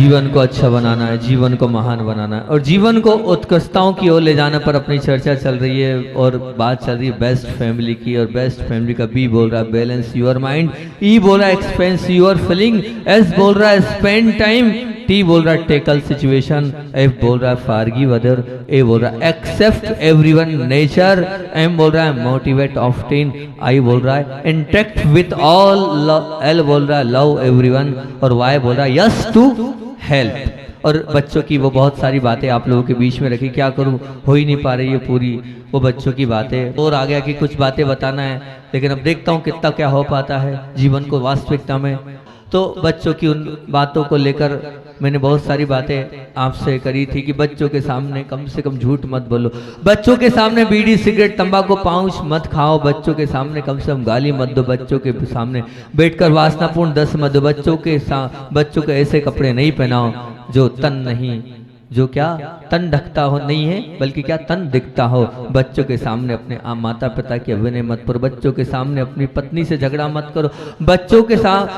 जीवन को अच्छा बनाना है, जीवन को महान बनाना है और जीवन को उत्कृष्टताओं की ओर ले जाने पर अपनी चर्चा चल रही है और बात चल रही है बेस्ट फैमिली की। और बेस्ट फैमिली का बी बोल रहा है बैलेंस योर माइंड, ई बोल रहा है एक्सपेंस योर फीलिंग, एस बोल रहा है स्पेंड टाइम, टी बोल रहा है टेकल सिचुएशन, एफ बोल रहा है फॉरगिव अदर, ए बोल रहा है एक्सेप्ट एवरीवन नेचर, एम बोल रहा है मोटिवेट ऑफ्टेन, आई बोल रहा है इंटरेक्ट विथ ऑल, एल बोल रहा है लव एवरीवन और वाई बोल रहा है यस टू हेल्प। और बच्चों की वो बहुत सारी बातें आप लोगों के बीच में रखी, क्या करूं हो ही नहीं पा रही है पूरी वो बच्चों की बातें। और आ गया कि कुछ बातें बताना है, लेकिन अब देखता हूं कितना क्या हो पाता है जीवन को वास्तविकता में। तो बच्चों की उन बातों को लेकर मैंने बहुत सारी बातें आपसे करी थी कि बच्चों के सामने कम से कम झूठ मत बोलो, बच्चों के सामने बीड़ी सिगरेट तंबाकू पाउच मत खाओ, बच्चों के सामने कम से कम गाली मत दो, बच्चों के सामने बैठकर वासनापूर्ण दस मत दो, बच्चों के ऐसे कपड़े नहीं पहनाओ जो तन नहीं, जो क्या तन ढकता हो नहीं है बल्कि क्या तन दिखता हो। बच्चों के सामने अपने माता पिता की अभिनय मत करो, बच्चों के सामने अपनी पत्नी से झगड़ा मत करो, बच्चों के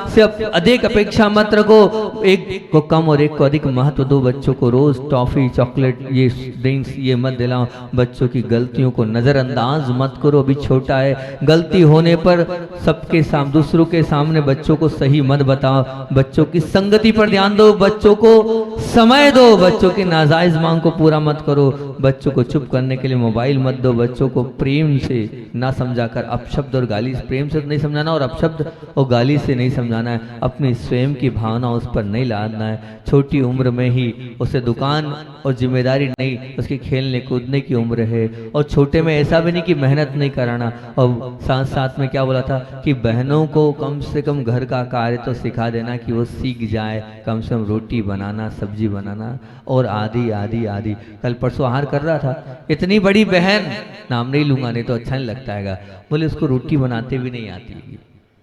से अधिक अपेक्षा मत रखो, एक को कम और एक को अधिक महत्व दो, बच्चों को रोज टॉफी चॉकलेट ये ड्रिंक्स ये मत दिलाओ, बच्चों की गलतियों को नजरअंदाज मत करो, अभी छोटा है, गलती होने पर सबके सामने दूसरों के सामने बच्चों को सही मत बताओ, बच्चों की संगति पर ध्यान दो, बच्चों को समय दो, बच्चों की नाजायज मांग को पूरा मत करो, बच्चों को चुप करने के लिए मोबाइल मत दो, बच्चों को प्रेम से ना समझाकर अपशब्द और गाली, प्रेम से नहीं समझाना और अपशब्द और गाली से नहीं समझाना है, अपनी स्वयं की भावना उस पर नहीं लादना है। छोटी उम्र में ही उसे दुकान और जिम्मेदारी नहीं, उसकी खेलने कूदने की उम्र है। और छोटे में ऐसा भी नहीं कि मेहनत नहीं कराना, और साथ साथ में क्या बोला था कि बहनों को कम से कम घर का कार्य तो सिखा देना कि वो सीख जाए, कम से कम रोटी बनाना सब्जी बनाना और आदि आदि आदि। कल परसों आहार कर रहा था, इतनी बड़ी बहन, नाम नहीं लूंगा नहीं तो अच्छा नहीं लगता है, बोले उसको रोटी बनाते भी नहीं आती है।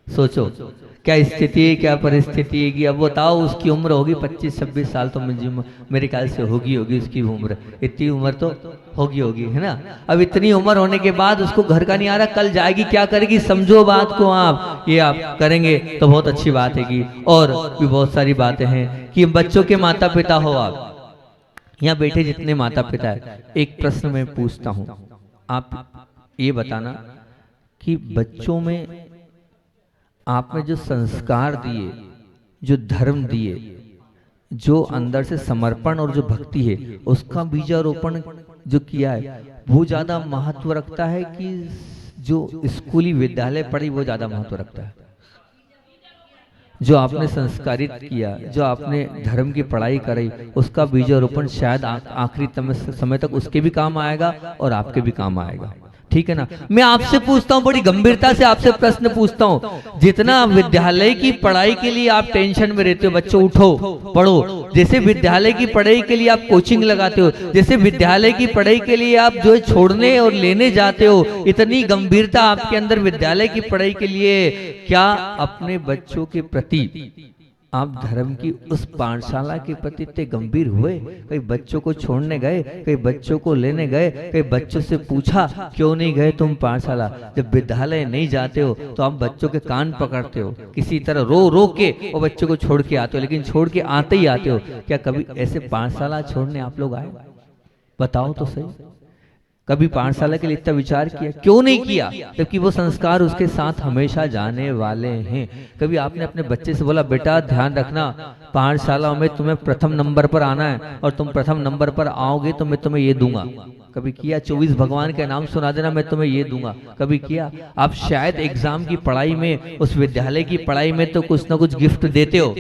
सोचो क्या स्थिति है, क्या परिस्थिति है कि अब बताओ उसकी उम्र होगी 25-26 साल, तो मेरे ख्याल से होगी उसकी उम्र, इतनी उम्र तो होगी है ना। अब इतनी उम्र होने के बाद उसको घर का नहीं आ रहा, कल जाएगी क्या करेगी, समझो बात को आप, ये आप करेंगे तो बहुत अच्छी बात है कि। और भी बहुत सारी बातें हैं कि बच्चों के माता पिता हो आप, यहाँ बैठे जितने माता पिता है, एक प्रश्न मैं पूछता हूँ, आप ये बताना कि बच्चों में आपने जो संस्कार दिए, जो धर्म दिए, जो अंदर से समर्पण और जो भक्ति है उसका बीजारोपण जो किया है वो ज्यादा महत्व रखता है कि जो स्कूली विद्यालय पढ़ी वो ज्यादा महत्व रखता है? जो आपने संस्कारित किया, जो आपने धर्म की पढ़ाई कराई, उसका बीजारोपण शायद आखिरी समय तक उसके भी काम आएगा और आपके भी काम आएगा। ठीक है ना। मैं आपसे पूछता हूँ, बड़ी गंभीरता से आपसे प्रश्न पूछता हूँ, जितना विद्यालय की पढ़ाई के लिए आप टेंशन में रहते हो, बच्चों उठो पढ़ो, जैसे विद्यालय की पढ़ाई के लिए आप कोचिंग लगाते हो, जैसे विद्यालय की पढ़ाई के लिए आप जो है छोड़ने और लेने जाते हो, इतनी गंभीरता आपके अंदर विद्यालय की पढ़ाई के लिए, क्या अपने बच्चों के प्रति आप धर्म की उस पाठशाला के प्रति इतने गंभीर हुए? कई बच्चों को छोड़ने गए, कई बच्चों को लेने गए, कई बच्चों से पूछा क्यों नहीं गए तुम पाठशाला? जब विद्यालय नहीं जाते हो तो आप बच्चों के कान पकड़ते हो, किसी तरह रो रो के और बच्चों को छोड़ के आते हो, लेकिन छोड़ के आते ही आते हो। क्या कभी ऐसे पाठशाला छोड़ने आप लोग आए? बताओ तो सही, कभी पाठशाला के लिए इतना विचार किया? क्यों नहीं किया? जबकि वो संस्कार उसके साथ हमेशा जाने वाले हैं। कभी आपने अपने बच्चे से बोला बेटा ध्यान रखना, पाठशाला में तुम्हें प्रथम नंबर पर आना है और तुम प्रथम नंबर पर आओगे तो मैं तुम्हें ये दूंगा? कभी किया? 24 भगवान का नाम सुना देना, मैं तुम्हें ये दूंगा? कभी किया? आप शायद एग्जाम की पढ़ाई में, उस विद्यालय की पढ़ाई में तो कुछ ना कुछ गिफ्ट देते हो,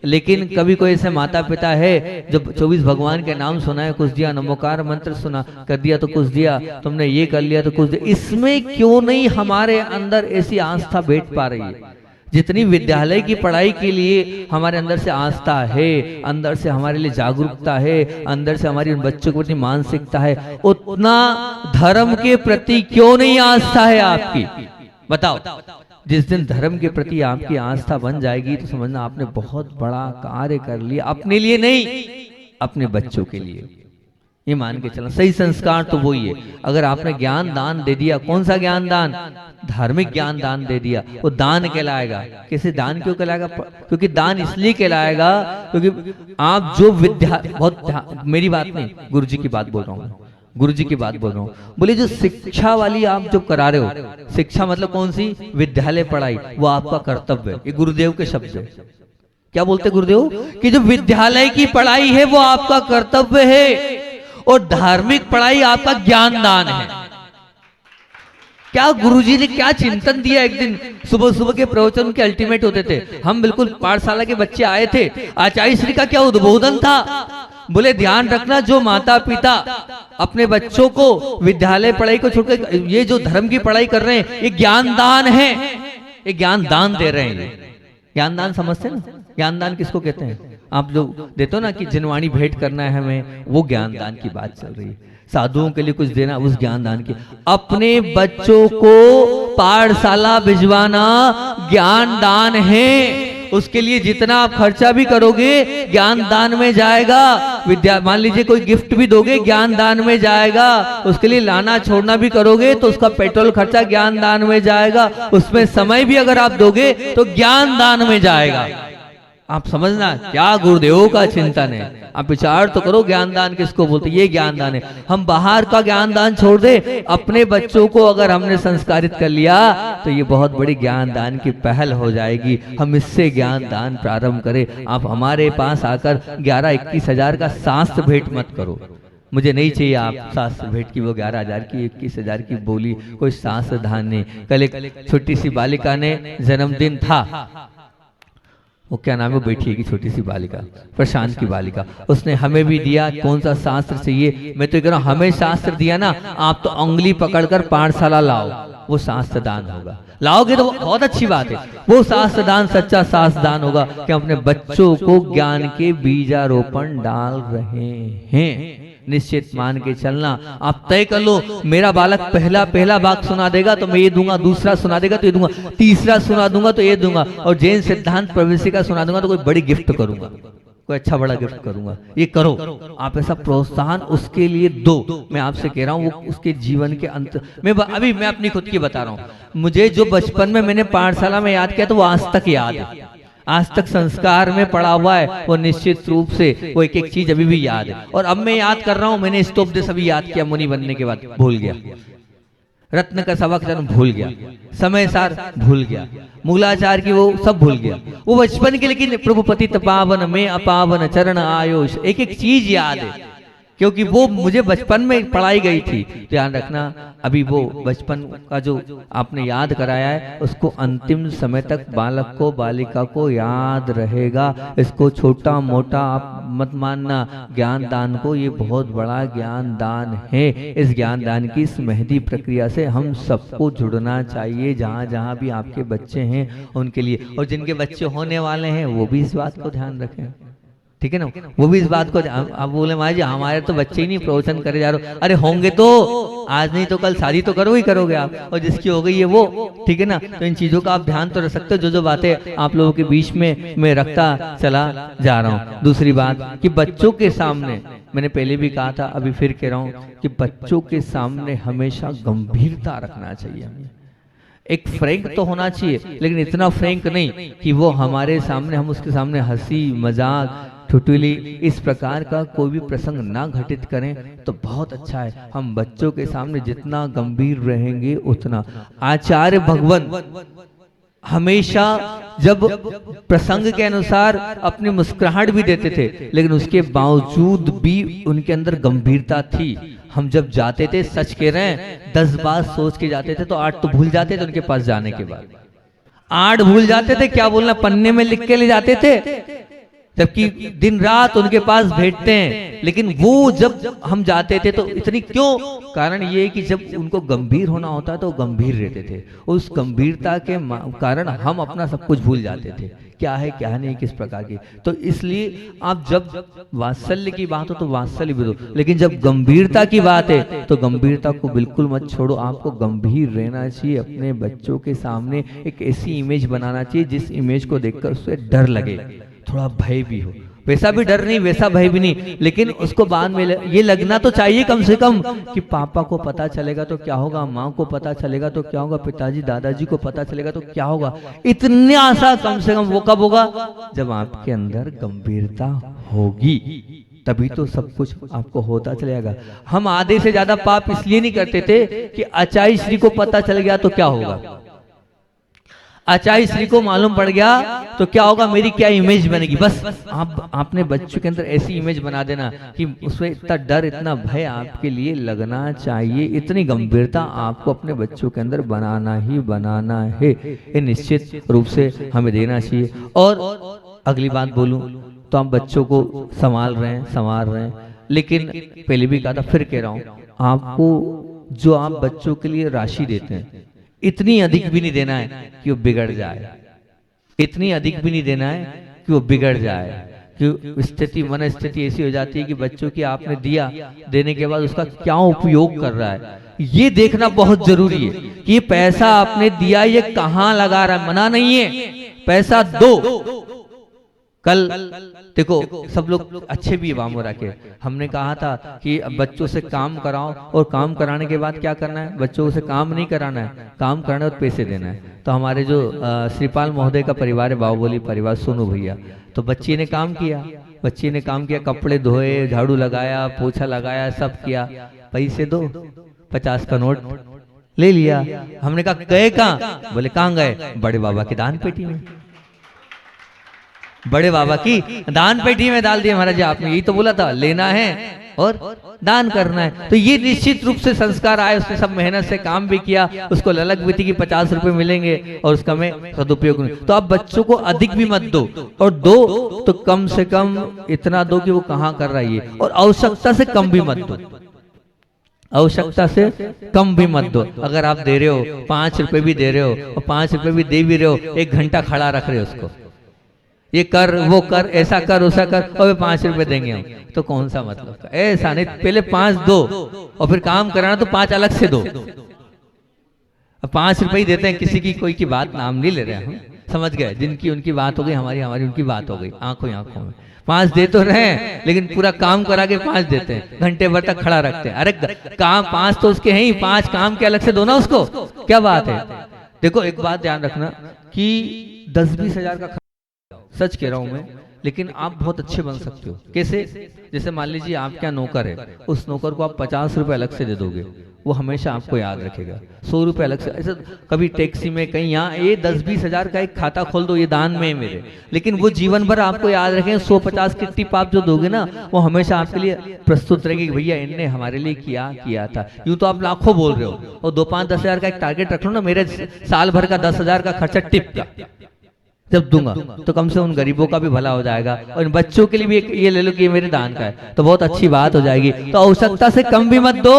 लेकिन कभी कोई ऐसे माता पिता है जब 24 भगवान के नाम सुना है, कुछ दिया, नमोकार मंत्र सुना कर दिया तो कुछ दिया, तुमने ये कर लिया तो कुछ दिया? इसमें क्यों नहीं हमारे अंदर ऐसी आस्था बैठ पा रही है? जितनी विद्यालय की पढ़ाई के लिए हमारे अंदर से आस्था है, अंदर से हमारे लिए जागरूकता है, अंदर से हमारी उन बच्चों के प्रति मानसिकता है, उतना धर्म के प्रति क्यों नहीं आस्था है आपकी? बताओ। जिस दिन धर्म के प्रति आपकी आस्था बन जाएगी तो समझना आपने बहुत बड़ा कार्य कर लिया, अपने लिए नहीं, अपने बच्चों के लिए। ये मान के चलना। सही संस्कार तो वही है। अगर आपने ज्ञान दान दे दिया, कौन सा ज्ञान दान? धार्मिक ज्ञान दान दे दिया, वो दान कहलाएगा। कैसे दान क्यों कहलाएगा? क्योंकि दान इसलिए कहलाएगा क्योंकि आप जो विद्या, बहुत मेरी बात नहीं, गुरु जी की बात बोल रहा हूँ, गुरु जी की बात बोल रहा हूँ। बोले जो शिक्षा वाली आप जो करा रहे हो, शिक्षा मतलब कौन सी? विद्यालय पढ़ाई, वो आपका कर्तव्य है। ये गुरुदेव के शब्द है। क्या बोलते गुरुदेव? कि जो विद्यालय की पढ़ाई है वो आपका कर्तव्य है और धार्मिक पढ़ाई आपका ज्ञान दान है। क्या गुरुजी ने क्या चिंतन दिया। एक दिन सुबह सुबह के प्रवचन के अल्टीमेट होते थे, हम बिल्कुल पाठशाला के बच्चे आए थे, आचार्य श्री का क्या उद्बोधन था? बोले ध्यान रखना, जो माता पिता अपने बच्चों को विद्यालय पढ़ाई को छोड़कर ये जो धर्म की पढ़ाई कर रहे हैं, ये ज्ञान दान है, ये ज्ञान दान दे रहे हैं। ज्ञान दान समझते ना? ज्ञान दान किसको कहते हैं? आप जो देते हो ना कि जिनवाणी भेंट करना है हमें, वो ज्ञान दान की बात चल रही है। साधुओं के लिए कुछ देना, उस ज्ञान दान की। अपने बच्चों को पाठशाला भिजवाना ज्ञान दान है। उसके लिए जितना आप खर्चा भी करोगे ज्ञान दान में जाएगा। विद्या, मान लीजिए कोई गिफ्ट भी दोगे, ज्ञान दान में जाएगा। उसके लिए लाना छोड़ना भी करोगे तो उसका पेट्रोल खर्चा ज्ञान दान में जाएगा। उसमें समय भी अगर आप दोगे तो ज्ञान दान में जाएगा। आप समझना क्या गुरुदेवों का चिंतन है। आप विचार तो करो, ज्ञान दान किसको बोलते? ये ज्ञान दान है। हम बाहर का ज्ञान दान छोड़ दे, अपने बच्चों को अगर हमने संस्कारित कर लिया तो ये बहुत बड़ी ज्ञान दान की पहल हो जाएगी। हम इससे ज्ञान दान प्रारंभ करें। आप हमारे पास आकर 11-21 हजार का शास्त्र भेंट मत करो। मुझे नहीं चाहिए आप शास्त्र भेंट की, वो 11,000 की 21,000 की बोली, कोई शास्त्र दान नहीं। कल एक छोटी सी बालिका ने जन्मदिन था, वो क्या नाम है, बैठी की छोटी सी बालिका, प्रशांत की बालिका, उसने हमें भी दिया। कौन सा शास्त्र चाहिए? मैं तो कह रहा हूँ हमें शास्त्र दिया ना, आप तो उंगली पकड़कर पाठशाला लाओ, वो शास्त्र दान होगा। लाओगे तो बहुत अच्छी बात है, वो शास्त्र दान सच्चा शास्त्र दान होगा कि हम अपने बच्चों को ज्ञान के बीजारोपण डाल रहे हैं। निश्चित मान के चलना। आप तय कर लो, मेरा बालक पहला भाग सुना देगा तो मैं ये दूंगा, दूसरा सुना देगा तो ये दूंगा, तीसरा सुना दूंगा तो ये दूंगा, और जैन सिद्धांत प्रवेशिका सुना दूंगा तो कोई बड़ी गिफ्ट करूंगा, कोई अच्छा बड़ा गिफ्ट करूंगा। ये करो, आप ऐसा प्रोत्साहन उसके लिए दो। मैं आपसे कह रहा हूँ वो उसके जीवन के अंत में, अभी मैं अपनी खुद की बता रहा हूँ। मुझे जो बचपन में मैंने पाठशाला में याद किया तो वो आज तक याद है, आज तक संस्कार में पड़ा हुआ है वो। निश्चित रूप से वो एक एक चीज अभी भी याद है। और अब मैं याद कर रहा हूँ, मैंने स्तोपदेश अभी याद किया, मुनि बनने के बाद भूल गया, रत्न का सवक भूल गया, समय सार भूल गया, मूलाचार की वो सब भूल गया, वो बचपन के। लेकिन प्रभु पतित पावन में अपावन चरण आयुष, एक एक चीज याद है क्योंकि वो मुझे बचपन में पढ़ाई गई थी। ध्यान रखना, अभी वो बचपन का जो आपने याद कराया है उसको अंतिम समय तक बालक को बालिका को याद रहेगा। इसको छोटा मोटा आप मत मानना, ज्ञान दान को ये बहुत बड़ा ज्ञान दान है। इस ज्ञान दान की इस मेहंदी प्रक्रिया से हम सबको जुड़ना चाहिए, जहाँ जहाँ भी आपके बच्चे हैं उनके लिए, और जिनके बच्चे होने वाले हैं वो भी इस बात को ध्यान रखें, ठीक है ना। वो भी इस बात को, आप बोले महाराज जी हमारे तो बच्चे ही नहीं प्रवचन करे जा रहे, अरे होंगे तो आज नहीं तो कल शादी तो करो ही करोगे आप, और जिसकी हो गई है वो, ठीक है ना। तो इन चीजों का आप ध्यान तो रख सकते हो, जो जो बातें आप लोगों के बीच में मैं रखता चला जा रहा हूँ। दूसरी बात कि बच्चों के सामने, मैंने पहले भी कहा था अभी फिर कह रहा हूँ कि बच्चों के सामने हमेशा गंभीरता रखना चाहिए हमें। एक फ्रैंक तो होना चाहिए, लेकिन इतना फ्रैंक नहीं कि वो हमारे सामने, हम उसके सामने हंसी मजाक ठुटुली इस प्रकार का कोई भी प्रसंग ना घटित करें तो बहुत अच्छा है। हम बच्चों के सामने जितना गंभीर रहेंगे उतना। आचार्य भगवान हमेशा जब प्रसंग के अनुसार अपनी मुस्कुराहट भी देते थे, लेकिन उसके बावजूद भी उनके अंदर गंभीरता थी। हम जब जाते थे, सच कह रहे हैं, 10 बार सोच के जाते थे तो 8 तो भूल जाते थे। उनके पास जाने के बाद 8 भूल जाते थे, क्या बोलना पन्ने में लिख के ले जाते थे, जबकि दिन रात उनके पास बैठते हैं। लेकिन वो जब हम जाते थे तो इतनी क्यों, कारण ये कि जब उनको गंभीर होना होता तो गंभीर रहते थे। उस गंभीरता के कारण हम अपना सब कुछ भूल जाते थे, क्या है क्या नहीं, किस प्रकार की। तो इसलिए आप जब वात्सल्य की बात हो तो वात्सल्य भी दो, लेकिन जब गंभीरता की बात है तो गंभीरता को बिल्कुल मत छोड़ो। आपको गंभीर रहना चाहिए, अपने बच्चों के सामने एक ऐसी इमेज बनाना चाहिए जिस इमेज को देखकर उससे डर लगे, थोड़ा भय भी हो। वैसा भी डर नहीं, वैसा भय भी नहीं, लेकिन उसको बाद में ये लगना तो चाहिए कम से कम कि पापा को पता चलेगा तो क्या होगा, माँ को पता चलेगा तो क्या होगा, पिताजी दादाजी को पता चलेगा तो क्या होगा। इतना सा कम से कम वो कब होगा, जब आपके अंदर गंभीरता होगी, तभी तो सब कुछ आपको होता चलेगा। हम आधे से ज्यादा पाप इसलिए नहीं करते थे कि अचाई श्री को पता चल गया तो क्या होगा, अचाई श्री को मालूम पड़ गया तो क्या होगा, मेरी क्या इमेज बनेगी। बस आपने बच्चों के अंदर ऐसी इमेज बना देना कि उसमें इतना डर, इतना भय आपके लिए लगना चाहिए, इतनी गंभीरता आपको अपने बच्चों के अंदर बनाना ही बनाना है। ये निश्चित रूप से हमें देना चाहिए। और अगली बात बोलूं तो हम बच्चों को संभाल रहे हैं, लेकिन पहले भी कहा था, फिर कह रहा हूं, आपको जो आप बच्चों के लिए राशि देते हैं, इतनी अधिक भी नहीं देना है कि वो बिगड़ जाए, इतनी अधिक भी नहीं देना है कि वो बिगड़ जाए। कि स्थिति, मन स्थिति ऐसी हो जाती है कि बच्चों की आपने दिया, देने के बाद उसका क्या उपयोग कर रहा है, ये देखना बहुत जरूरी है कि ये पैसा आपने दिया ये कहाँ लगा रहा है। मना नहीं है, पैसा दो। कल देखो सब लोग अच्छे भी वामो रखे, हमने कहा था कि बच्चों से काम कराओ, और काम कराने के बाद क्या करना है, बच्चों से काम नहीं कराना है, काम कराना है और पैसे देना है। तो हमारे जो श्रीपाल महोदय का परिवार है, बाहुबली परिवार, सोनू भैया, तो बच्ची ने काम किया, कपड़े धोए, झाड़ू लगाया, पोछा लगाया, सब किया, पैसे दो, 50 का नोट ले लिया। हमने कहा गए कहाँ, बोले कहाँ गए, बड़े बाबा की दान पेटी में, बड़े बाबा की दान पेटी में डाल दिया। महाराज जी आपने यही तो बोला था, लेना है और दान करना है। तो ये निश्चित रूप से संस्कार आए, उसने सब मेहनत से काम भी किया, उसको ललक भी थी कि 50 रुपए मिलेंगे और उसका मैं सदुपयोग नहीं। तो आप बच्चों को अधिक भी मत दो, और दो तो कम से कम इतना दो कि वो कहाँ कर रहा है, और आवश्यकता से कम भी मत दो, आवश्यकता से कम भी मत दो। अगर आप दे रहे हो 5 रुपए भी दे रहे हो, और 5 रुपए भी दे भी रहे हो, 1 घंटा खड़ा रख रहे हो उसको, ये कर वो कर, ऐसा कर वैसा कर, और 5 रुपए देंगे हम, तो कौन सा मतलब का। ऐसा नहीं, पहले 5 दो और फिर काम कराना तो 5 अलग से दो। 5 रुपए ही देते हैं, किसी की कोई की बात नाम नहीं ले रहे हम, समझ गए, जिनकी उनकी बात हो गई, हमारी उनकी बात हो गई, आंखों आंखों में 5 दे तो रहे हैं, लेकिन पूरा काम करा के 5 देते हैं, घंटे भर तक खड़ा रखते हैं। अरे काम 5 तो उसके हैं ही, 5 काम के अलग से दो ना उसको, क्या बात है। देखो एक बात ध्यान रखना कि 10-20 हजार का, सच कह रहा हूं मैं, लेकिन आप बहुत अच्छे बन सकते हो। कैसे, जैसे मान लीजिए आप क्या नौकर है, उस नौकर को आप 50 रुपए अलग से दे दोगे, वो हमेशा आपको याद रखेगा। 100 रुपए अलग से, ऐसे कभी टैक्सी में कहीं, यहाँ ये 10-20 हजार का एक खाता खोल दो, ये दान में है मेरे, लेकिन वो जीवन भर आपको याद रखें। 150 की टिप आप जो दोगे ना, वो हमेशा आपके लिए प्रस्तुत रहेगी कि भैया इनने हमारे लिए किया था। यूं तो आप लाखों बोल रहे हो, और 2-5-10 हजार का एक टारगेट रख लो ना, मेरे साल भर का 10 हजार का खर्चा टिप का जब दूंगा तो कम से उन गरीबों का भी भला हो जाएगा, और इन बच्चों के लिए भी ये ले लो कि ये मेरे दान का है, तो बहुत अच्छी बात हो जाएगी। तो आवश्यकता से कम भी मत दो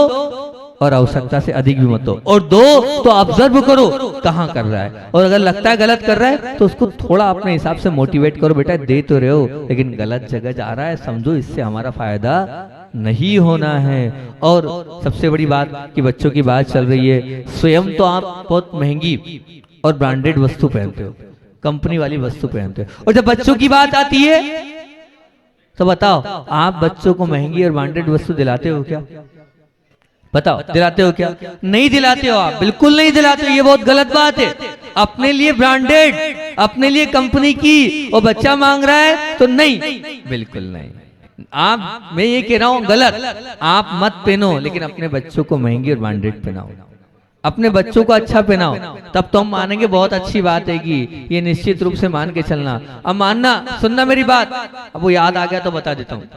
और आवश्यकता से अधिक भी मत दो, और दो तो ऑब्जर्व करो कहाँ कर रहा है, और अगर लगता है गलत कर रहा है तो उसको थोड़ा अपने हिसाब से मोटिवेट करो, बेटा दे तो रहे हो लेकिन गलत जगह जा रहा है, समझो इससे हमारा फायदा नहीं होना है। और सबसे बड़ी बात कि बच्चों की बात चल रही है, स्वयं तो आप बहुत महंगी और ब्रांडेड वस्तु पहनते हो, कंपनी वाली वस्तु पहनते हो, और जब बच्चों की बात आती है तो बताओ आप बच्चों को महंगी और ब्रांडेड वस्तु दिलाते हो क्या? बताओ दिलाते हो क्या? नहीं दिलाते हो आप, बिल्कुल नहीं दिलाते हो, ये बहुत गलत बात है। अपने लिए ब्रांडेड, अपने लिए कंपनी की, और बच्चा मांग रहा है तो नहीं, बिल्कुल नहीं। आप, मैं ये कह रहा हूं गलत, आप मत पहनो, लेकिन अपने बच्चों को महंगी और ब्रांडेड पहनाओ, अपने बच्चों को अच्छा पहनाओ, तब तो हम मानेंगे बहुत अच्छी बात है कि ये निश्चित रूप से मान के चलना। अब मानना, सुनना मेरी बात, अब वो याद आ गया तो बता देता हूँ।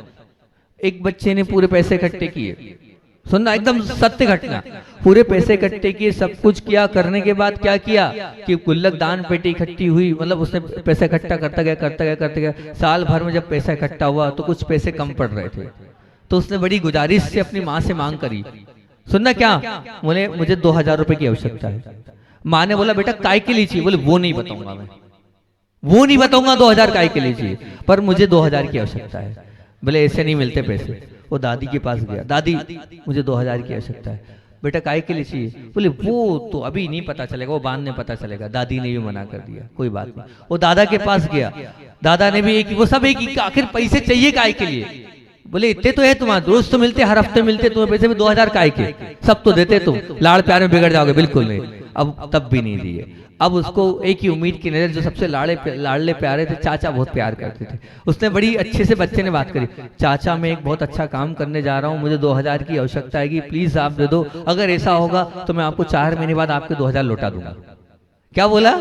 एक बच्चे ने पूरे पैसे इकट्ठे किए, सुनना एकदम सत्य घटना, पूरे पैसे इकट्ठे किए, सब कुछ किया, करने के बाद क्या किया कि गुल्लक दान पेटी इकट्ठी हुई, मतलब उसने पैसा इकट्ठा करता गया। साल भर में जब पैसा इकट्ठा हुआ तो कुछ पैसे कम पड़ रहे थे, तो उसने बड़ी गुजारिश से अपनी माँ से मांग करी, सुनना क्या, बोले मुझे 2000 रुपए की आवश्यकता है। माँ ने बोला बेटा काय के लिए चाहिए? बोले वो नहीं बताऊंगा, मैं वो नहीं बताऊंगा 2000 काय के लिए चाहिए, पर मुझे 2000 की आवश्यकता है। बोले ऐसे नहीं मिलते पैसे। वो दादी के पास गया, दादी मुझे 2000 की आवश्यकता है। बेटा काय के लिए चाहिए? बोले वो तो अभी नहीं पता चलेगा, वो बाद में पता चलेगा। दादी ने भी मना कर दिया, कोई बात नहीं। वो दादा के पास गया, दादा ने भी वो सब एक, आखिर पैसे चाहिए काय के लिए? बोले इतने तो है तुम्हारे रोज तो मिलते, हर हफ्ते मिलते, तुम्हें पैसे में 2000 काय के? सब तो देते तुम, लाड़ प्यार में बिगड़ जाओगे। बिल्कुल नहीं, अब तब भी नहीं दिए। अब उसको एक ही उम्मीद की नजर, जो सबसे लाड़ले प्यारे थे, चाचा बहुत प्यार करते थे। उसने बड़ी अच्छे से बच्चे ने बात करी, चाचा मैं एक बहुत अच्छा काम करने जा रहा हूँ, मुझे 2000 की आवश्यकता है, प्लीज आप दे दो। अगर ऐसा होगा तो मैं आपको 4 महीने बाद आपके 2000 लौटा दूंगा। क्या बोला?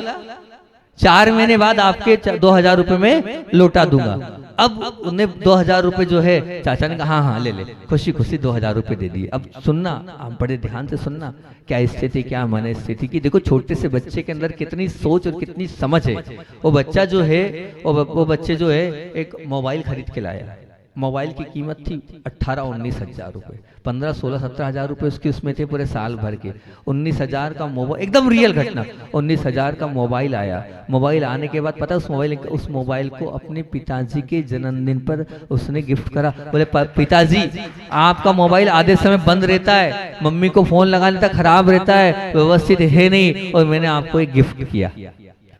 4 महीने बाद आपके 2000 रुपए में लौटा दूंगा। अब उन्हें 2000 रुपए जो है, चाचा ने कहा हाँ ले ले, खुशी खुशी 2000 रुपए दे दिए। अब सुनना, आप बड़े ध्यान से सुनना, क्या स्थिति, क्या मन स्थिति की। देखो छोटे से बच्चे के अंदर कितनी सोच और कितनी समझ है। वो बच्चा जो है, वो बच्चे जो है एक मोबाइल खरीद के लाया। मोबाइल की कीमत थी 18-19 हजार रुपए, 15-16-17 हजार रुपए उसके उसमें थे पूरे साल भर के। 19 हजार का मोबाइल, एकदम रियल घटना, 19 हजार का मोबाइल आया। मोबाइल आने के बाद पता उस मोबाइल को अपने पिताजी के जन्मदिन पर उसने गिफ्ट करा। बोले पिताजी आपका मोबाइल आधे समय बंद रहता है, मम्मी को फोन लगाने तक खराब रहता है, व्यवस्थित है नहीं, और मैंने आपको एक गिफ्ट किया।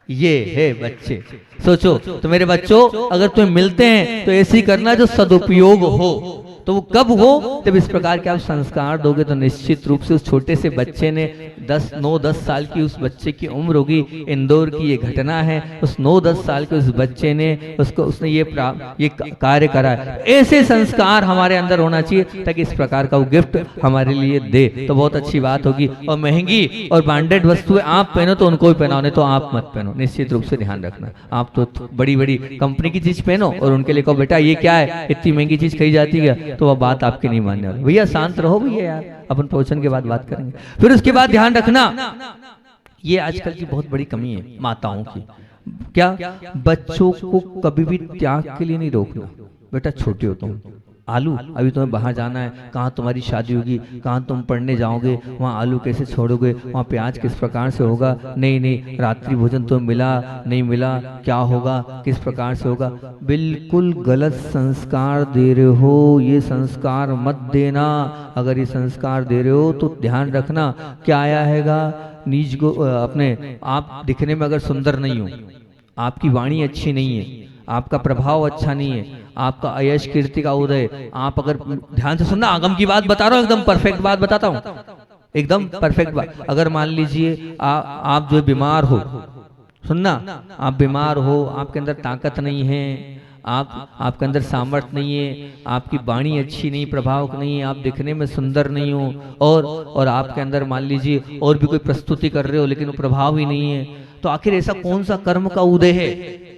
ये है बच्चे। सोचो तो मेरे बच्चों, अगर तुम्हें मिलते हैं तो ऐसी करना जो सदुपयोग हो। तो वो कब हो? जब इस प्रकार के आप संस्कार दोगे तो निश्चित रूप से उस छोटे से बच्चे ने 9-10 साल की उस बच्चे की उम्र होगी। इंदौर की ये घटना है, उस 9-10 साल के उस बच्चे ने उसने ये कार्य करा है। ऐसे संस्कार हमारे अंदर होना चाहिए ताकि इस प्रकार का वो गिफ्ट हमारे लिए दे तो बहुत अच्छी बात होगी। और महंगी और ब्रांडेड वस्तुएं आप पहनो तो उनको भी पहनाओ, नहीं तो आप मत पहनो। निश्चित रूप से ध्यान रखना, आप तो बड़ी बड़ी कंपनी की चीज पहनो और उनके लिए कहो बेटा ये क्या है, इतनी महंगी चीज खरीदी जाती है, तो वह बात आपकी नहीं मानने वाली। भैया शांत रहो भैया यार, अपन प्रवचन के बाद बात करेंगे। फिर उसके बाद ध्यान रखना, ये आजकल की बहुत बड़ी कमी है माताओं की। क्या? बच्चों को कभी भी त्याग के लिए नहीं रोकना। बेटा छोटे हो तुम, आलू अभी तुम्हें बाहर जाना है, कहाँ तुम्हारी शादी होगी, कहाँ तुम पढ़ने जाओगे, वहाँ आलू कैसे छोड़ोगे, वहाँ प्याज किस प्रकार से होगा, नहीं रात्रि भोजन तुम्हें मिला नहीं मिला, क्या होगा, किस प्रकार से होगा। बिल्कुल गलत संस्कार दे रहे हो, ये संस्कार मत देना। अगर ये संस्कार दे रहे हो तो ध्यान रखना क्या आया हैगा, नीच को अपने आप दिखने में अगर सुंदर नहीं हो, आपकी वाणी अच्छी नहीं है, आपका प्रभाव अच्छा नहीं है, आपका अयश कीर्ति का उदय, आप अगर ध्यान से सुनना, आगम की बात बता रहा हूँ, एकदम परफेक्ट बात बताता हूँ, एकदम परफेक्ट बात। अगर मान लीजिए आप जो बीमार हो, सुनना, आप बीमार हो, आपके अंदर ताकत नहीं है, आपके अंदर सामर्थ्य नहीं है, आपकी वाणी अच्छी नहीं, प्रभाव नहीं है, आप दिखने में सुंदर नहीं हो, और आपके अंदर मान लीजिए और भी कोई प्रस्तुति कर रहे हो लेकिन वो प्रभाव ही नहीं है, तो आखिर ऐसा कौन सा कर्म का उदय है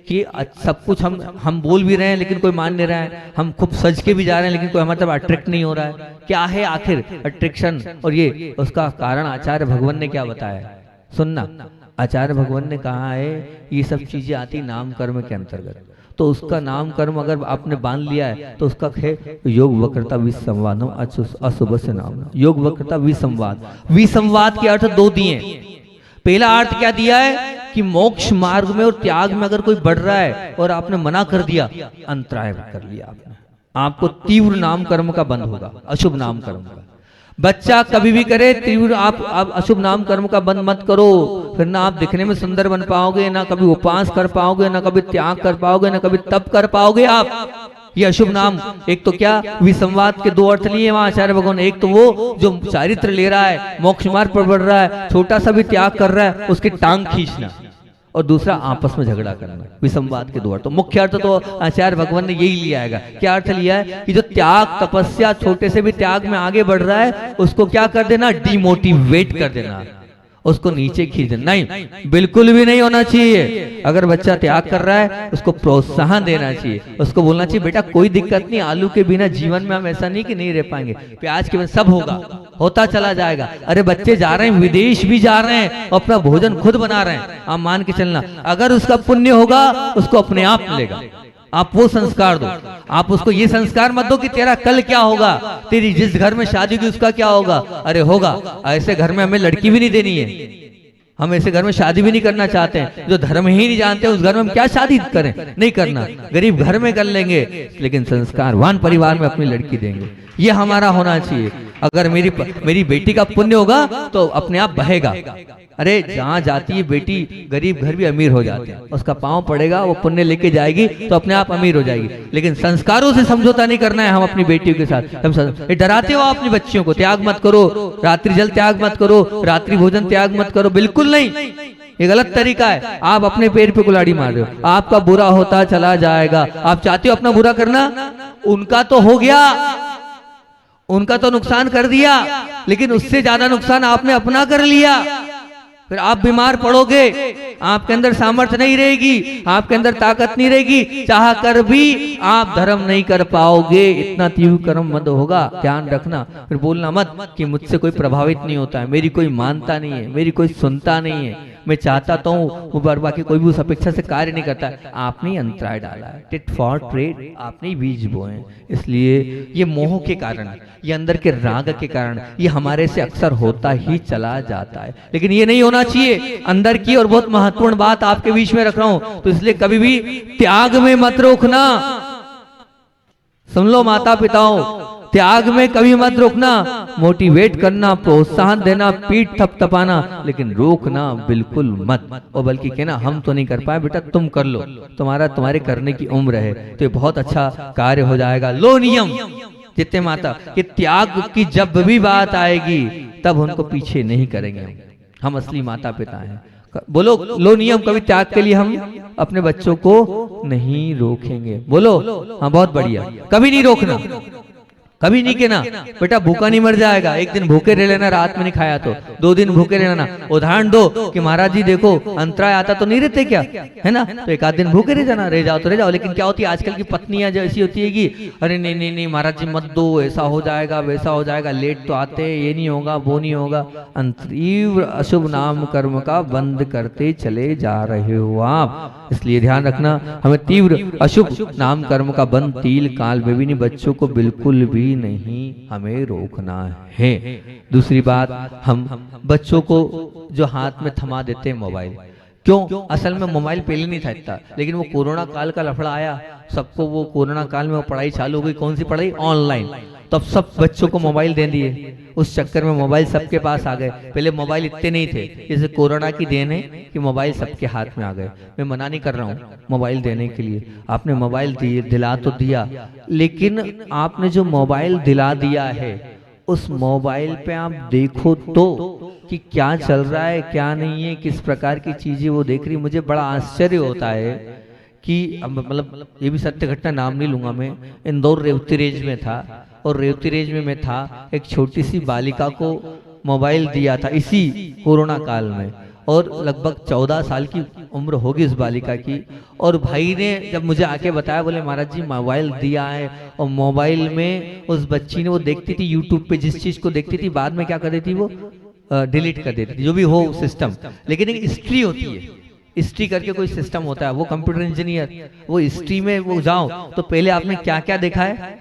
कि सब कुछ हम बोल भी रहे हैं लेकिन कोई मान नहीं रहा है, हम खूब सज के भी जा रहे हैं लेकिन कोई हमारे तरफ अट्रैक्ट नहीं हो रहा है। क्या है आखिर अट्रैक्शन? और ये उसका कारण आचार्य भगवान ने क्या बताया, सुनना। आचार्य भगवान ने कहा है ये सब चीजें आती नाम कर्म के अंतर्गत, तो उसका नाम कर्म अगर आपने बांध लिया है तो उसका है योग वक्रता विसंवाद, अशुभ से नाम योग वक्रता विसंवाद। विसंवाद के अर्थ दो दिए। पहला अर्थ क्या दिया है कि मोक्ष मार्ग में और त्याग में अगर कोई बढ़ रहा है और आपने मना कर दिया, अंतराय कर लिया आपने, आपको तीव्र नाम कर्म का बंद होगा, अशुभ नाम कर्म का। बच्चा कभी भी करे तीव्र, आप अशुभ नाम कर्म का बंद मत करो, फिर ना आप दिखने में सुंदर बन पाओगे, ना कभी उपास कर पाओगे, ना कभी त्याग कर पाओगे, ना कभी तप कर पाओगे आप। ये अशुभ नाम, एक तो क्या विसंवाद के दो अर्थ लिए वहां आचार्य भगवान। एक तो वो जो चारित्र ले रहा है, मोक्ष मार्ग पर बढ़ रहा है, छोटा सा भी त्याग कर रहा है, उसकी टांग खींचना, और दूसरा आपस में झगड़ा करना। विसंवाद के दो अर्थ। तो मुख्य अर्थ तो आचार्य भगवान ने यही लिया है। क्या अर्थ लिया है कि जो त्याग तपस्या छोटे से भी त्याग में आगे बढ़ रहा है उसको क्या कर देना, डिमोटिवेट कर देना, उसको नीचे खींच देना। नहीं, बिल्कुल भी नहीं होना चाहिए। अगर बच्चा त्याग कर रहा है उसको प्रोत्साहन देना चाहिए, उसको बोलना चाहिए बेटा कोई दिक्कत नहीं, आलू के बिना जीवन में हम ऐसा नहीं कि नहीं रह पाएंगे, प्याज के बिना सब होगा, होता चला जाएगा। अरे बच्चे जा रहे हैं, विदेश भी जा रहे हैं, अपना भोजन खुद बना रहे हैं, आप मान के चलना, अगर उसका पुण्य होगा उसको अपने आप मिलेगा। आप वो संस्कार दो, आप उसको ये संस्कार मत दो कि तेरा कल क्या होगा, तेरी जिस घर में शादी की उसका क्या होगा। अरे होगा, ऐसे घर में हमें लड़की भी नहीं देनी है, हम ऐसे घर में शादी भी नहीं करना चाहते हैं। जो धर्म ही नहीं जानते उस घर में हम क्या शादी करें, नहीं करना, गरीब घर में कर लेंगे लेकिन संस्कारवान परिवार में अपनी लड़की देंगे। ये हमारा होना चाहिए। अगर मेरी बेटी का पुण्य होगा तो अपने आप बहेगा। अरे जहाँ जाती है बेटी, गरीब घर भी अमीर हो जाते हैं, उसका पांव पड़ेगा, वो पुण्य लेके जाएगी तो अपने आप अमीर हो जाएगी। लेकिन संस्कारों से समझौता नहीं करना है हम अपनी बेटियों के साथ। हम डराते हो अपनी बच्चियों को, त्याग मत करो, रात्रि जल त्याग मत करो, रात्रि भोजन त्याग मत करो, बिल्कुल नहीं, ये गलत तरीका है। आप अपने पैर पे कुल्हाड़ी मार रहे हो, आपका बुरा होता चला जाएगा। आप चाहते हो अपना बुरा करना, उनका तो हो गया, उनका तो नुकसान कर दिया, लेकिन उससे ज्यादा नुकसान आपने अपना कर लिया। फिर आप बीमार पड़ोगे, आपके अंदर सामर्थ्य नहीं रहेगी, आपके अंदर ताकत नहीं रहेगी, चाह कर भी आप धर्म नहीं कर पाओगे। इतना तीव्र कर्म मत होगा, ध्यान रखना। फिर बोलना मत कि मुझसे कोई प्रभावित नहीं होता है, मेरी कोई मानता नहीं है, मेरी कोई सुनता नहीं है, मैं चाहता तो हूँ पर बाकी कोई भी उस अपेक्षा से कार्य नहीं करता है। आपने ही अंतराय डाला है, टिट फॉर ट्रेड, आपने ही बीज बोए हैं। इसलिए ये मोह के कारण, ये अंदर के राग के कारण ये हमारे से अक्सर होता ही चला जाता है, लेकिन ये नहीं होना चाहिए। अंदर की और बहुत महत्वपूर्ण बात आपके बीच में रख रहा हूं, तो इसलिए कभी भी त्याग में मत रोकना। सुन लो माता पिताओं, त्याग में कभी मत रोकना, मोटिवेट करना, प्रोत्साहन देना, पीठ थपथपाना, लेकिन रोकना बिल्कुल मत। और बल्कि कहना हम तो नहीं कर पाए बेटा, तुम कर लो, तुम्हारे करने की उम्र है, तो ये बहुत अच्छा कार्य हो जाएगा। लो नियम जितने माता कि त्याग की जब भी बात आएगी तब उनको पीछे नहीं करेंगे। हम असली माता पिता हैं। बोलो लो नियम, कभी त्याग के लिए हम अपने बच्चों को नहीं रोकेंगे। बोलो हाँ, बहुत बढ़िया, कभी नहीं रोकना, कभी नहीं कहना बेटा भूखा नहीं मर जाएगा, एक दिन भूखे रह लेना, रात में नहीं खाया तो 2 दिन भूखे रहना। उदाहरण दो कि महाराज जी देखो अंतराय आता तो नहीं रहते क्या, है ना, तो एक आध दिन भूखे रह जाना, रह जाओ तो रह जाओ। लेकिन क्या होती है आजकल की पत्नियां जो ऐसी होती है कि अरे नहीं नहीं नहीं महाराज जी मत दो, ऐसा हो जाएगा वैसा हो जाएगा, लेट तो आते, ये नहीं होगा वो नहीं होगा। तीव्र अशुभ नाम कर्म का बंद करते चले जा रहे हो आप। इसलिए ध्यान रखना, हमें तीव्र अशुभ नाम कर्म का बंद तिल काल में भी नहीं, बच्चों को बिल्कुल भी नहीं हमें रोकना है। दूसरी बात, हम बच्चों को जो हाथ में थमा देते हैं मोबाइल, क्यों, असल में मोबाइल पहले नहीं था इतना, लेकिन वो कोरोना काल का लफड़ा आया, सबको वो कोरोना काल में वो पढ़ाई चालू हो गई। कौन सी पढ़ाई, ऑनलाइन, तब सब बच्चों को मोबाइल दे दिए, उस चक्कर में मोबाइल सबके पास आ गए। पहले मोबाइल इतने नहीं थे, जैसे कोरोना की देन है कि मोबाइल सबके हाथ में आ गए। मैं मना नहीं कर रहा हूँ मोबाइल देने के लिए, आपने मोबाइल दिला तो दिया, लेकिन आपने जो मोबाइल दिला दिया है उस मोबाइल पे आप देखो तो कि क्या चल रहा है क्या नहीं है, किस प्रकार की चीजें वो देख रही। मुझे बड़ा आश्चर्य होता है कि मतलब ये भी सत्य घटना, नाम नहीं लूंगा मैं, इंदौर रेवती रेंज में था, और रेवती रेंज में मैं था, एक छोटी सी बालिका को मोबाइल दिया था इसी कोरोना काल में, और लगभग 14 साल की उम्र होगी उस बालिका की। और भाई ने जब मुझे आके बताया, बोले महाराज जी मोबाइल दिया है, और मोबाइल में उस बच्ची ने वो देखती थी यूट्यूब पे, जिस चीज को देखती थी बाद में क्या कर देती वो डिलीट कर देती थी, जो भी हो सिस्टम। लेकिन एक हिस्ट्री होती है, हिस्ट्री करके कोई सिस्टम होता है, वो कंप्यूटर इंजीनियर, वो हिस्ट्री में वो जाओ तो पहले आपने क्या क्या देखा है,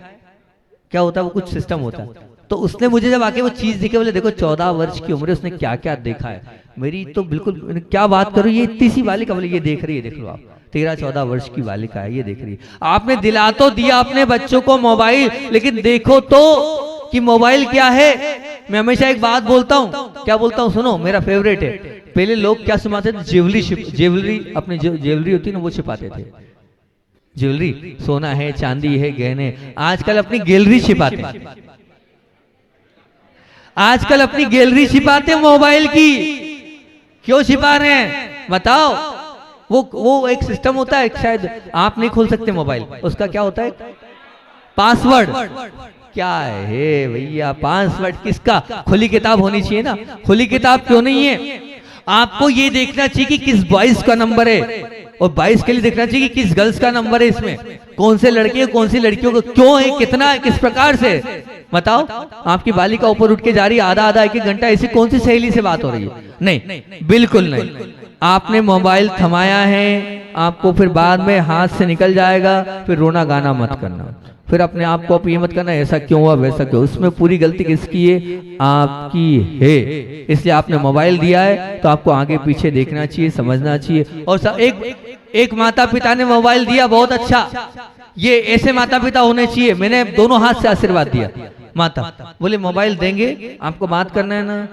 क्या होता है, वो कुछ सिस्टम होता है। तो उसने मुझे जब आके वो चीज दिखे, बोले देखो 14 वर्ष की उम्र है, उसने क्या क्या देखा है। मेरी तो बिल्कुल क्या बात करो, ये इतनी सी बालिका, बोले ये देख रही है, देख लो आप, 13-14 वर्ष की बालिका है, ये देख रही है। आपने दिला तो दिया अपने बच्चों को मोबाइल, लेकिन देखो तो कि मोबाइल क्या है। मैं हमेशा एक बात बोलता हूँ, क्या बोलता हूँ सुनो, मेरा फेवरेट है। पहले लोग क्या सुनाते थे, ज्वेलरी, अपनी ज्वेलरी होती ना वो छिपाते थे, ज्वेलरी, सोना है चांदी है गहने। आजकल अपनी गैलरी छिपाते हैं, आजकल अपनी गैलरी छिपाते हैं मोबाइल की। क्यों छिपा रहे हैं बताओ। वो एक सिस्टम होता है, शायद आप नहीं खोल सकते मोबाइल, उसका क्या होता है, पासवर्ड। क्या है भैया पासवर्ड किसका, खुली किताब होनी चाहिए ना। खुली किताब क्यों नहीं है, आपको ये देखना चाहिए कि किस बॉयज का नंबर है, और 22 के लिए देखना चाहिए कि किस गर्ल्स का नंबर है, इसमें कौन से लड़के कौन सी लड़कियों को क्यों है, कितना है, किस प्रकार से। बताओ, आपकी बालिका ऊपर उठ के जा रही है, आधा 1 घंटा, ऐसी कौन सी सहेली से बात हो रही है, नहीं बिल्कुल नहीं। आपने मोबाइल थमाया है, आपको फिर बाद में हाथ से निकल जाएगा, फिर रोना गाना मत करना, फिर अपने आप को ये मत करना ऐसा क्यों हुआ वैसा क्यों। उसमें पूरी गलती किसकी है, आपकी है। इसलिए आपने मोबाइल दिया है तो आपको आगे पीछे देखना चाहिए, समझना चाहिए। और एक माता पिता ने मोबाइल दिया, बहुत अच्छा, ये ऐसे माता पिता होने चाहिए। मैंने दोनों हाथ से आशीर्वाद दिया, माता बोले मोबाइल देंगे, आपको बात करना है ना,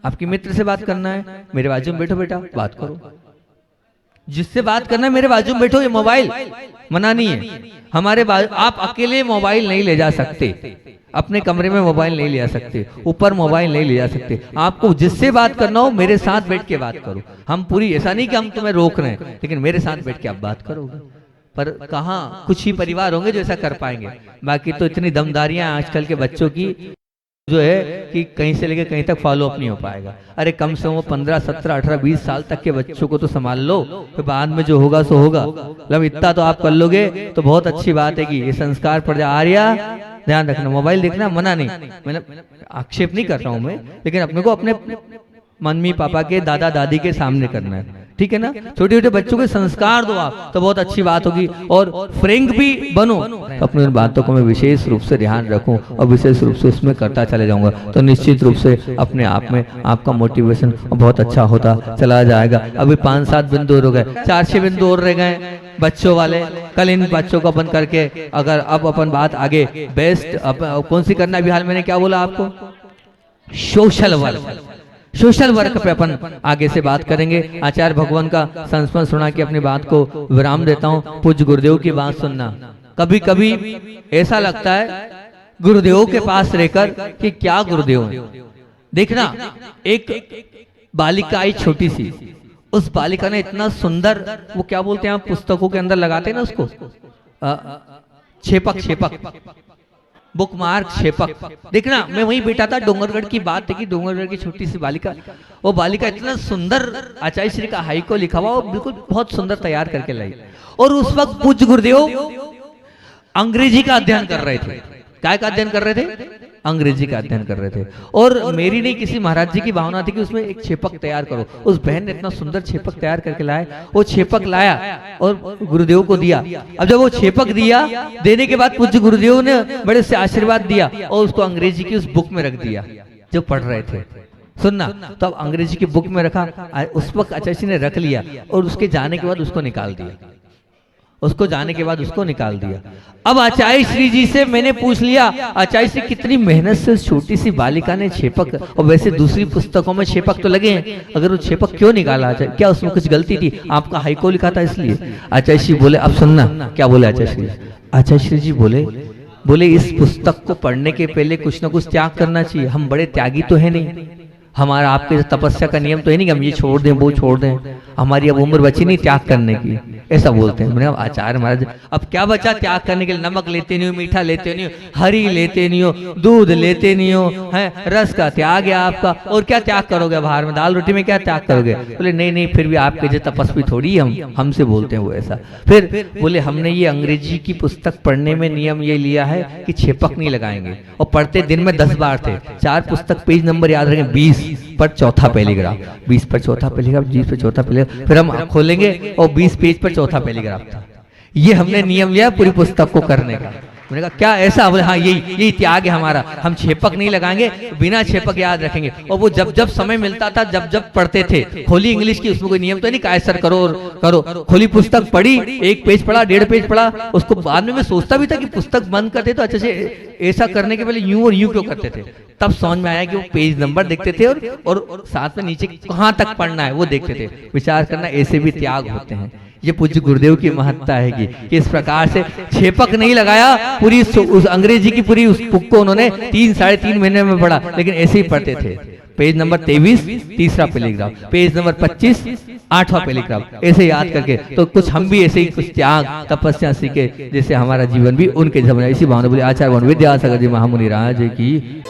आपकी मित्र से बात करना है, मेरे बाजू में बैठो बेटा बात करो, जिससे बात करना है मेरे बाजू में बैठो, ये मोबाइल मना नहीं है। हमारे बाजू आप अकेले मोबाइल नहीं ले जा सकते, अपने कमरे में मोबाइल नहीं ले जा सकते, ऊपर मोबाइल नहीं ले जा सकते, आपको जिससे बात करना हो मेरे साथ बैठ के बात करो। हम पूरी ऐसा नहीं कि हम तुम्हें रोक रहे हैं, लेकिन मेरे साथ बैठ के आप बात करोगे। पर कहाँ कुछ ही परिवार होंगे जो ऐसा कर पाएंगे, बाकी तो इतनी दमदारियां आजकल के बच्चों की जो है कि कहीं से लेकर कहीं तक फॉलो अप नहीं हो पाएगा। अरे कम से कम 15, 17, 18, 20 साल तक के बच्चों को तो संभाल लो, फिर बाद में जो होगा सो होगा। मतलब इतना तो आप कर लोगे तो बहुत अच्छी बात है कि ये संस्कार पड़ जाए। आर्या ध्यान रखना, मोबाइल देखना मना नहीं, मैंने आक्षेप नहीं कर रहा हूं मैं, लेकिन अपने को अपने मम्मी पापा के दादा दादी के सामने करना है, ठीक है ना। छोटे छोटे बच्चों के संस्कार दो आप, तो बहुत अच्छी बात होगी। और फ्रेंक भी बनो, तो अपनी उन बातों को मैं विशेष रूप से ध्यान रखूं और विशेष रूप से उसमें करता चले जाऊंगा, तो निश्चित रूप से अपने आप में आपका मोटिवेशन बहुत अच्छा होता चला जाएगा। अभी 5-7 बिंदु हो गए, 4-6 बिंदु और रह गए बच्चों वाले। कल इन बच्चों को अपन करके अगर अब अपन बात आगे बेस्ट कौन सी करना है, अभी हाल मैंने क्या बोला आपको, सोशल वर्क, सोशल वर्क पे अपन आगे से बात करेंगे। आचार्य भगवान का संस्मरण सुना के अपनी बात को विराम देता हूँ। पूज्य गुरुदेव की बात सुनना, कभी कभी ऐसा लगता है गुरुदेव के पास रहकर कि क्या गुरुदेव है। देखना, एक बालिका आई छोटी सी, उस बालिका ने इतना सुंदर, वो क्या बोलते हैं आप पुस्तकों के अंदर लगाते हैं ना उसको, छेपक बुक मार्क छेपक। देखना, मैं वहीं बैठा था, डोंगरगढ़ की बात है कि डोंगरगढ़ की छोटी सी बालिका, वो बालिका इतना सुंदर आचार्य श्री का हाई को लिखा हुआ, वो बिल्कुल बहुत सुंदर तैयार करके लाई। और उस वक्त पूज्य गुरुदेव अंग्रेजी का अध्ययन कर रहे थे। काय का अध्ययन कर रहे थे? अंग्रेजी का अध्ययन कर रहे थे। और मेरी नहीं, किसी महाराज जी की भावना थी कि उसमें एक छेपक तैयार करो। उस बहन ने इतना सुंदर छेपक तैयार करके लाए, वो छेपक लाया और गुरुदेव को दिया। अब जब वो छेपक दिया, देने के बाद पूज्य गुरुदेव ने बड़े से आशीर्वाद दिया और उसको अंग्रेजी की उस बुक में रख दिया जो पढ़ रहे थे। सुनना, तो अब अंग्रेजी की बुक में रखा, उस वक्त आचार्य जी ने रख लिया और उसके जाने के बाद उसको निकाल दिया, उसको जाने के बाद उसको निकाल दिया। अब आचार्य श्री जी से मैंने पूछ लिया, आचार्य श्री कितनी मेहनत से छोटी सी बालिका ने छेपक, और वैसे दूसरी पुस्तकों में छेपक तो लगे हैं, अगर वो छेपक क्यों निकाला आचार्य, क्या उसमें कुछ गलती थी? आपका हाईको लिखा था इसलिए। आचार्य श्री बोले, अब सुनना क्या बोले आचार्य श्री। आचार्य श्री जी बोले इस पुस्तक को पढ़ने के पहले कुछ ना कुछ त्याग करना चाहिए। हम बड़े त्यागी तो है नहीं, हमारा आपके तपस्या का नियम तो है नहीं कि हम ये छोड़ दें वो छोड़ दें, हमारी अब उम्र बची नहीं त्याग करने की, ऐसा बोलते हैं। मैंने आचार्य महाराज अब क्या बचा त्याग करने के लिए? नमक लेते नहीं हो, मीठा लेते नहीं हो, हरी लेते नहीं हो, दूध लेते नहीं हो, है रस का त्याग है आपका, और क्या त्याग करोगे? बाहर में दाल रोटी में क्या त्याग करोगे? बोले नहीं फिर भी आपके जो तपस्वी थोड़ी हमसे बोलते हैं वो ऐसा। फिर बोले हमने ये अंग्रेजी की पुस्तक पढ़ने में नियम ये लिया है कि छेपक नहीं लगाएंगे, और पढ़ते दिन में 10 बार थे। 4 पुस्तक पेज नंबर याद रखें, 20 पर चौथा पैराग्राफ, 20 पर चौथा पैराग्राफ, 20 पर चौथा पैराग्राफ, फिर हम खोलेंगे और 20 पेज पर चौथा पैराग्राफ था। ये हमने नियम लिया पूरी पुस्तक को करने का। मैंने कहा क्या ऐसा? बोले हाँ यही त्याग है हमारा, हम छेपक नहीं लगाएंगे, बिना छेपक याद रखेंगे। और वो जब समय मिलता था जब पढ़ते थे। खोली इंग्लिश की, उसमें कोई नियम तो नहीं कायसर करो, खोली पुस्तक पढ़ी, 1 पेज पढ़ा, 1.5 पेज पढ़ा, उसको बाद में मैं सोचता भी था कि पुस्तक बंद करते तो अच्छे से ऐसा करने के पहले यूं और यूं क्यों करते थे। तब समझ में आया कि वो पेज नंबर देखते थे और साथ में नीचे कहाँ तक पढ़ना है वो देखते थे। विचार करना, ऐसे भी त्याग होते हैं। ये पूज्य गुरुदेव की महत्ता है कि इस प्रकार से छेपक नहीं लगाया, पूरी उस अंग्रेजी की पूरी उस बुक को उन्होंने 3-3.5 महीने में पढ़ा, लेकिन ऐसे ही पढ़ते थे। पेज नंबर 23 तीसरा पैराग्राफ, पेज नंबर 25 8वां पैराग्राफ, ऐसे याद करके। तो कुछ हम भी ऐसे ही कुछ त्याग तपस्या सीखे, जैसे हमारा जीवन भी उनके जमाने। इसी भावना बोले आचार्य विद्यासागर जी महामुनि राज की।